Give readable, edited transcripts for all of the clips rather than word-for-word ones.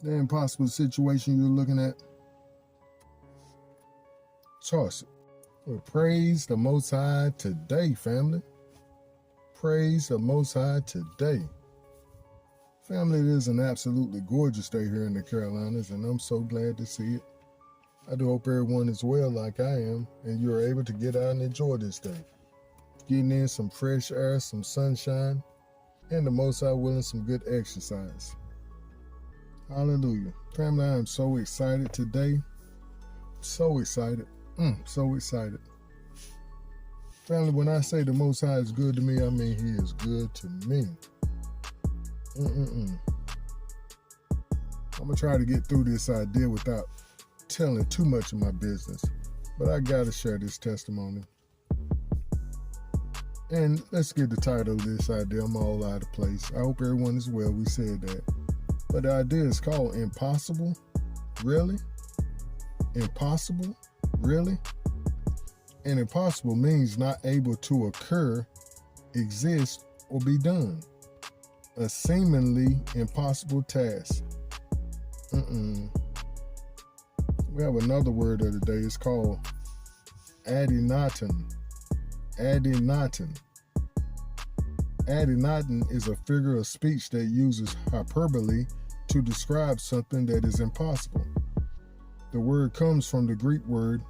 The impossible situation you're looking at, toss it. Well, praise the Most High today, family. Praise the Most High today. Family, it is an absolutely gorgeous day here in the Carolinas, and I'm so glad to see it. I do hope everyone is well like I am, and you're able to get out and enjoy this day. Getting in some fresh air, some sunshine, and the Most High willing, some good exercise. Hallelujah. Family, I am so excited today. So excited. So excited. Family, when I say the Most High is good to me, I mean He is good to me. I'm going to try to get through this idea without telling too much of my business, but I got to share this testimony. And let's get the title of this idea. I'm all out of place. I hope everyone is well. We said that. But the idea is called Impossible. Really? Impossible? Really? And impossible means not able to occur, exist, or be done. A seemingly impossible task. We have another word of the day. It's called adinaten. Adinaten. Adinaten is a figure of speech that uses hyperbole to describe something that is impossible. The word comes from the Greek word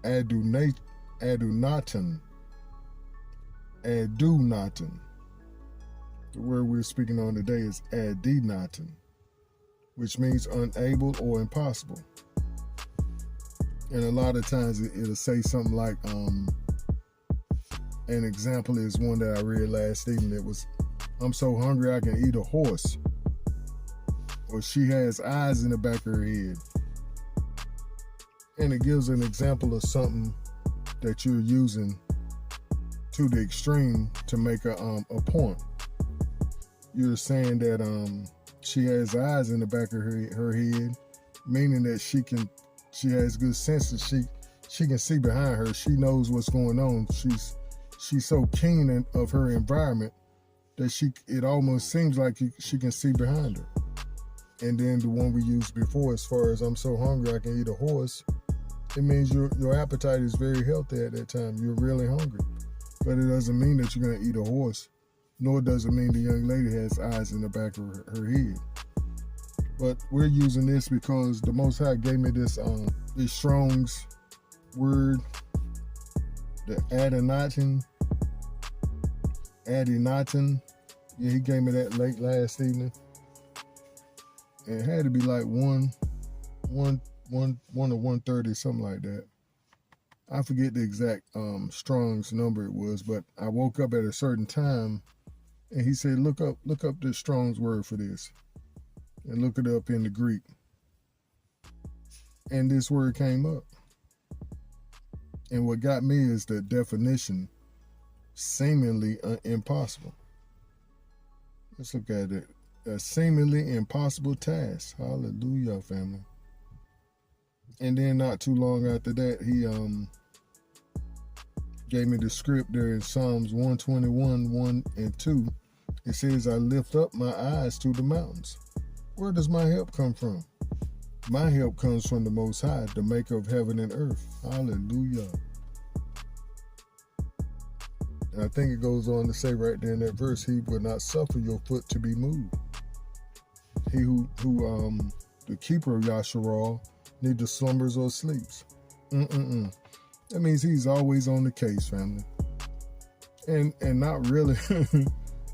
adunaten. Adunaten. The word we're speaking on today is adinaten, which means unable or impossible. And a lot of times it'll say something like, an example is one that I read last evening. It was, I'm so hungry I can eat a horse. Or she has eyes in the back of her head. And it gives an example of something that you're using to the extreme to make a point. You're saying that she has eyes in the back of her head, meaning that she has good senses. She can see behind her. She knows what's going on. She's so keen of her environment that it almost seems like she can see behind her. And then the one we used before, as far as I'm so hungry I can eat a horse, it means your appetite is very healthy at that time. You're really hungry. But it doesn't mean that you're going to eat a horse, nor does it mean the young lady has eyes in the back of her head. But we're using this because the Most High gave me this Strong's word, the adinaten. Yeah, he gave me that late last evening. And it had to be like 1 or 130, something like that. I forget the exact Strong's number it was, but I woke up at a certain time and he said, look up the Strong's word for this and look it up in the Greek. And this word came up. And what got me is the definition, seemingly impossible. Let's look at it. A seemingly impossible task. Hallelujah, family. And then not too long after that, he gave me the script there in Psalms 121, 1 and 2. It says, I lift up my eyes to the mountains. Where does my help come from? My help comes from the Most High, the maker of heaven and earth. Hallelujah. And I think it goes on to say right there in that verse, he will not suffer your foot to be moved. He who the keeper of Yasharal, neither slumbers or sleeps. That means he's always on the case, family. And not really,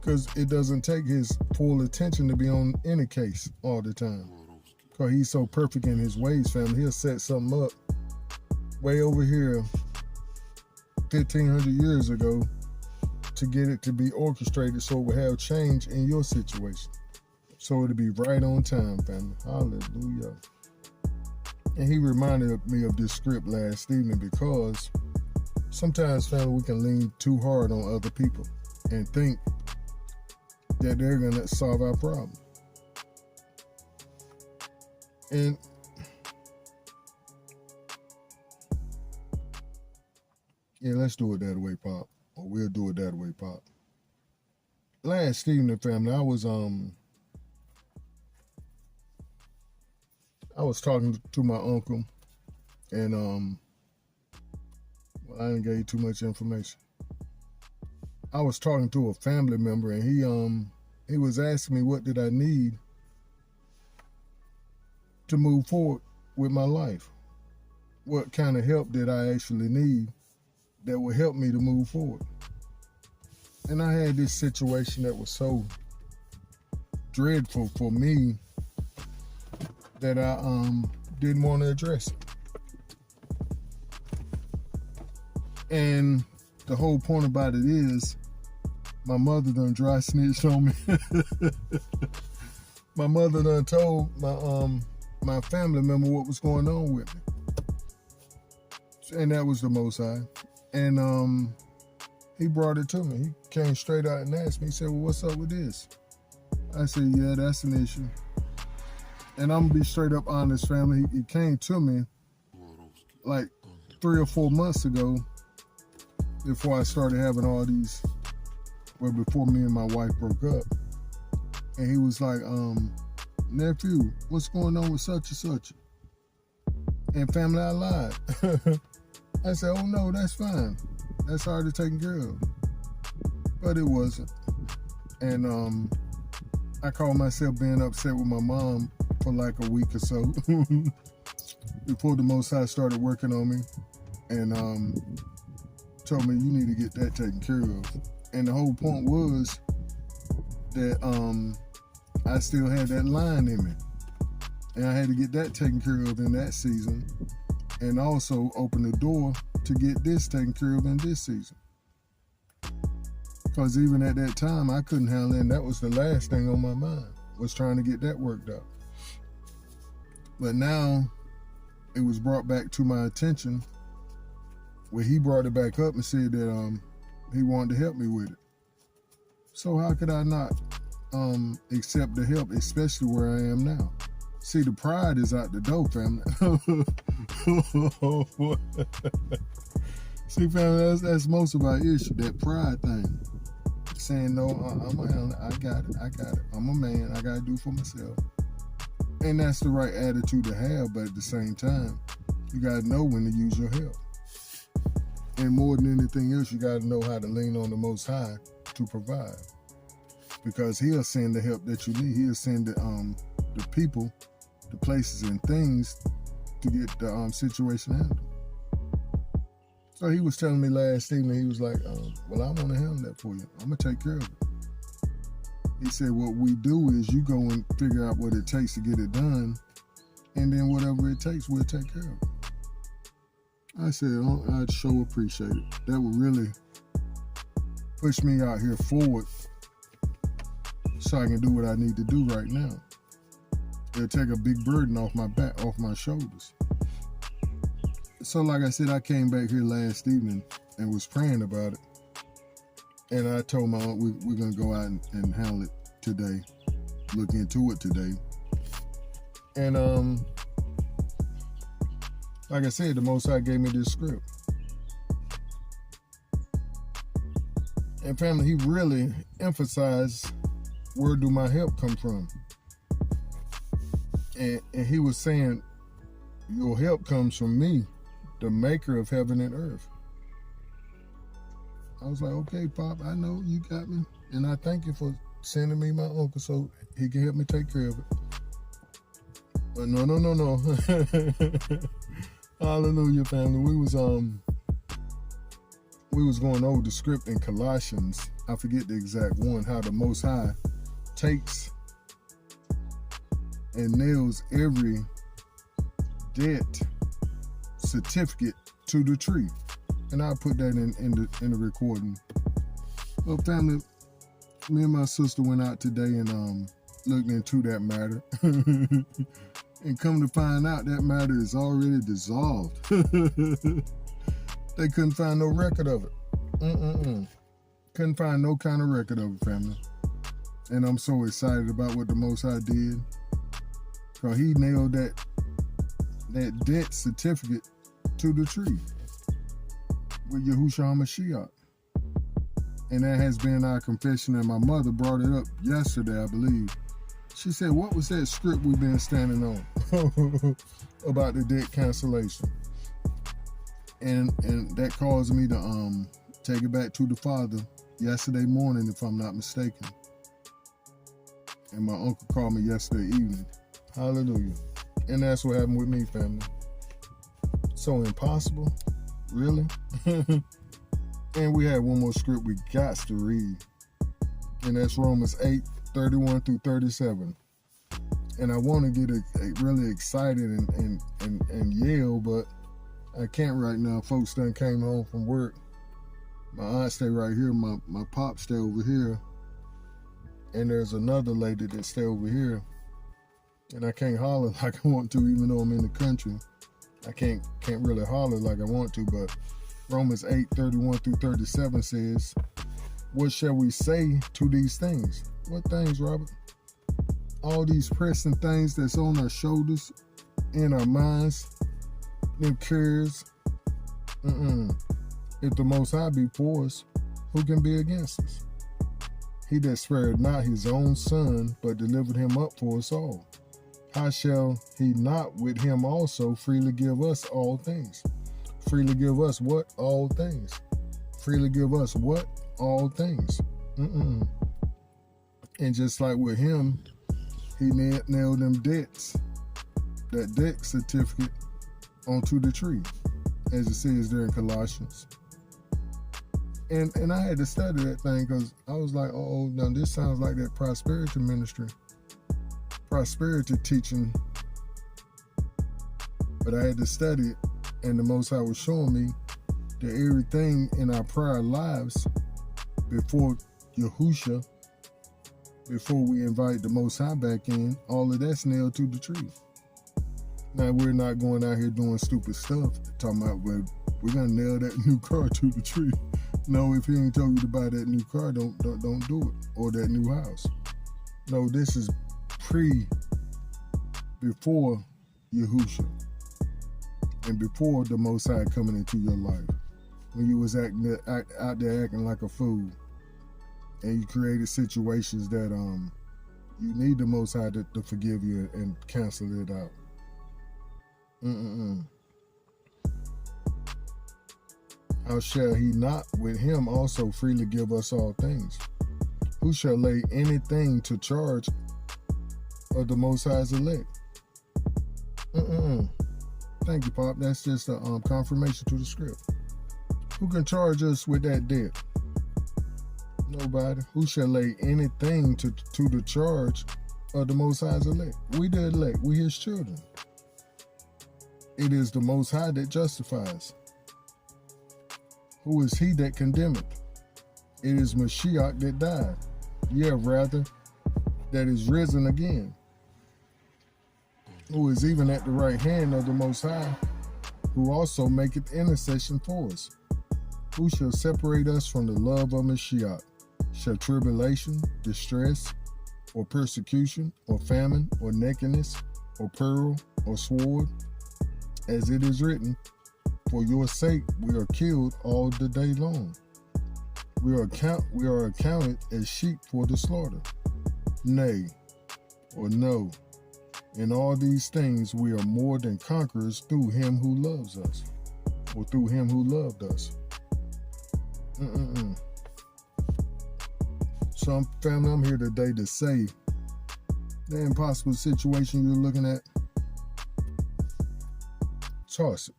because it doesn't take his full attention to be on any case all the time. Because he's so perfect in his ways, family. He'll set something up way over here 1,500 years ago to get it to be orchestrated so it will have change in your situation. So it'll be right on time, family. Hallelujah. And he reminded me of this script last evening because sometimes, family, we can lean too hard on other people and think that they're going to solve our problem. And yeah, let's do it that way, Pop. Or we'll do it that way, Pop. Last evening, family, I was I was talking to my uncle, and well, I didn't give you too much information. I was talking to a family member, and he was asking me what did I need to move forward with my life. What kind of help did I actually need that would help me to move forward? And I had this situation that was so dreadful for me that I didn't want to address it. And the whole point about it is my mother done dry snitched on me. My mother done told my family member what was going on with me. And that was the Most High. And he brought it to me. He came straight out and asked me, he said, well, what's up with this? I said, yeah, that's an issue. And I'm gonna be straight up honest, family. He came to me like 3 or 4 months ago before I started having all these, well, before me and my wife broke up. And he was like, nephew, what's going on with such and such? And family, I lied. I said, oh no, that's fine. That's already taken care of. But it wasn't. And I called myself being upset with my mom for like a week or so before the Most High started working on me and told me you need to get that taken care of. And the whole point was that I still had that line in me. And I had to get that taken care of in that season, and also open the door to get this taken care of in this season. Because even at that time, I couldn't handle it, and that was the last thing on my mind, was trying to get that worked out. But now, it was brought back to my attention, where he brought it back up and said that he wanted to help me with it. So how could I not accept the help, especially where I am now? See, the pride is out the door, family. See, family, that's most of our issue, that pride thing. Saying, no, I'm a handler, I got it. I'm a man, I got to do for myself. And that's the right attitude to have, but at the same time, you got to know when to use your help. And more than anything else, you got to know how to lean on the Most High to provide. Because he'll send the help that you need. He'll send the people, the places and things to get the situation handled. So he was telling me last evening, he was like, well, I want to handle that for you. I'm going to take care of it. He said, what we do is you go and figure out what it takes to get it done, and then whatever it takes, we'll take care of it. I said, I'd sure appreciate it. That would really push me out here forward so I can do what I need to do right now. It'll take a big burden off my back, off my shoulders. So like I said, I came back here last evening and was praying about it. And I told my aunt we're going to go out and handle it today, look into it today. And like I said, the Most High gave me this script. And family, he really emphasized, where do my help come from? And he was saying, your help comes from me, the maker of heaven and earth. I was like, okay, Pop, I know you got me. And I thank you for sending me my uncle so he can help me take care of it. But no. Hallelujah, family. We was going over the script in Colossians. I forget the exact one, how the Most High takes and nails every debt certificate to the tree. And I'll put that in the recording. Well, family, me and my sister went out today and looked into that matter. And come to find out, that matter is already dissolved. They couldn't find no record of it. Couldn't find no kind of record of it, family. And I'm so excited about what the Most High did. Because he nailed that debt certificate to the tree with Yahushua HaMashiach. And that has been our confession, and my mother brought it up yesterday, I believe. She said, what was that script we've been standing on? about the debt cancellation. And that caused me to take it back to the Father yesterday morning, if I'm not mistaken. And my uncle called me yesterday evening. Hallelujah. And that's what happened with me, family. So impossible? Really? And we have one more script we got to read. And that's Romans 8:31 through 37. And I want to get really excited and yell, but I can't right now. Folks done came home from work. My aunt stay right here. My pop stay over here. And there's another lady that stay over here. And I can't holler like I want to, even though I'm in the country. I can't really holler like I want to, but Romans 8:31 through 37 says, what shall we say to these things? What things, Robert? All these pressing things that's on our shoulders, in our minds, them cares. If the Most High be for us, who can be against us? He that spared not his own son, but delivered him up for us all. How shall he not with him also freely give us all things? Freely give us what? All things. Freely give us what? All things. And just like with him, he nailed them debts, that debt certificate, onto the tree, as it says there in Colossians. And I had to study that thing because I was like, oh, now this sounds like that prosperity ministry, prosperity teaching. But I had to study it, and the Most High was showing me that everything in our prior lives before Yahusha, before we invite the Most High back in, all of that's nailed to the tree. Now, we're not going out here doing stupid stuff, talking about, well, we're going to nail that new car to the tree. No, if he ain't told you to buy that new car, don't do it. Or that new house. No, this is before Yahusha. And before the Most High coming into your life. When you was out there acting like a fool. And you created situations that you need the Most High to forgive you and cancel it out. How shall he not with him also freely give us all things? Who shall lay anything to charge of the Most High's elect? Thank you, Pop. That's just a confirmation to the script. Who can charge us with that debt? Nobody. Who shall lay anything to the charge of the Most High's elect? We the elect. We his children. It is the Most High that justifies. Who is he that condemneth? It is Mashiach that died. Yeah, rather, that is risen again. Who is even at the right hand of the Most High, who also maketh intercession for us. Who shall separate us from the love of Mashiach? Shall tribulation, distress, or persecution, or famine, or nakedness, or peril, or sword? As it is written, for your sake we are killed all the day long. We are accounted as sheep for the slaughter. Nay, or no, in all these things we are more than conquerors through him who loves us, or through him who loved us. So, family, I'm here today to say the impossible situation you're looking at, toss it.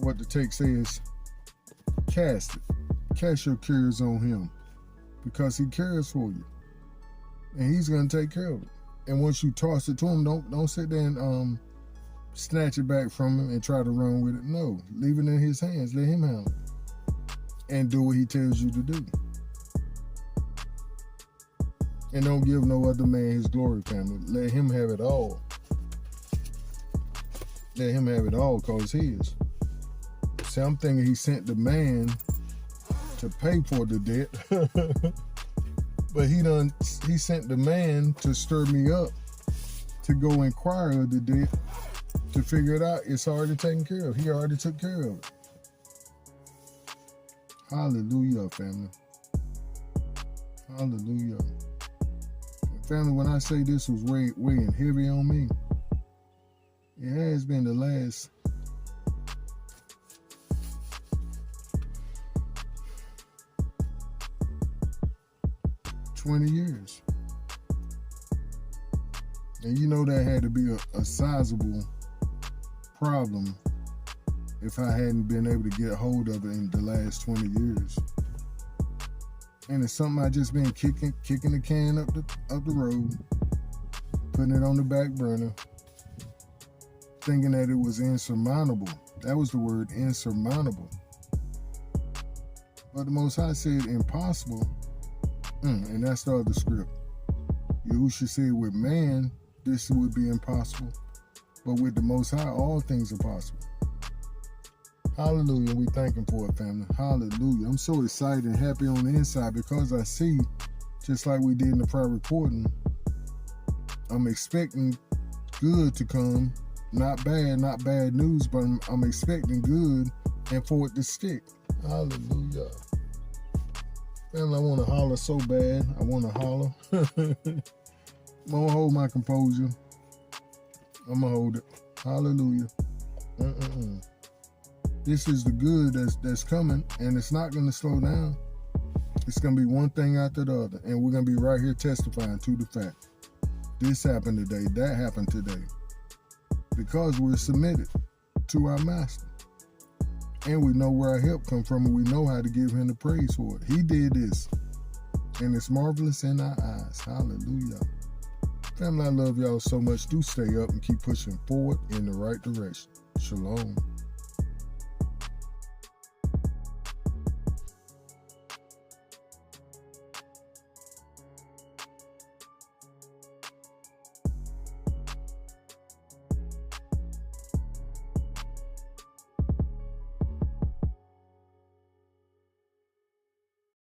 What the text says, cast it. Cast your cares on him because he cares for you. And he's going to take care of it. And once you toss it to him, don't sit there and snatch it back from him and try to run with it. No, leave it in his hands. Let him handle it. And do what he tells you to do. And don't give no other man his glory, family. Let him have it all. Let him have it all because his. See, I'm thinking he sent the man to pay for the debt. But he sent the man to stir me up to go inquire of the debt to figure it out. It's already taken care of. He already took care of it. Hallelujah, family. Hallelujah. Family, when I say this was weighing heavy on me, It has been the last 20 years. And you know that had to be a sizable problem if I hadn't been able to get hold of it in the last 20 years. And it's something I just been kicking the can up the road, putting it on the back burner, thinking that it was insurmountable. That was the word, insurmountable. But the Most High said impossible, and that's the other script. Yahushua said with man, this would be impossible, but with the Most High, all things are possible. Hallelujah. We thank him for it, family. Hallelujah. I'm so excited and happy on the inside because I see, just like we did in the prior recording, I'm expecting good to come. Not bad news, but I'm expecting good and for it to stick. Hallelujah. Family, I want to holler so bad. I want to holler. I'm going to hold my composure. I'm going to hold it. Hallelujah. This is the good that's coming, and it's not going to slow down. It's going to be one thing after the other, and we're going to be right here testifying to the fact. This happened today, that happened today, because we're submitted to our Master. And we know where our help comes from, and we know how to give him the praise for it. He did this, and it's marvelous in our eyes. Hallelujah. Family, I love y'all so much. Do stay up and keep pushing forward in the right direction. Shalom.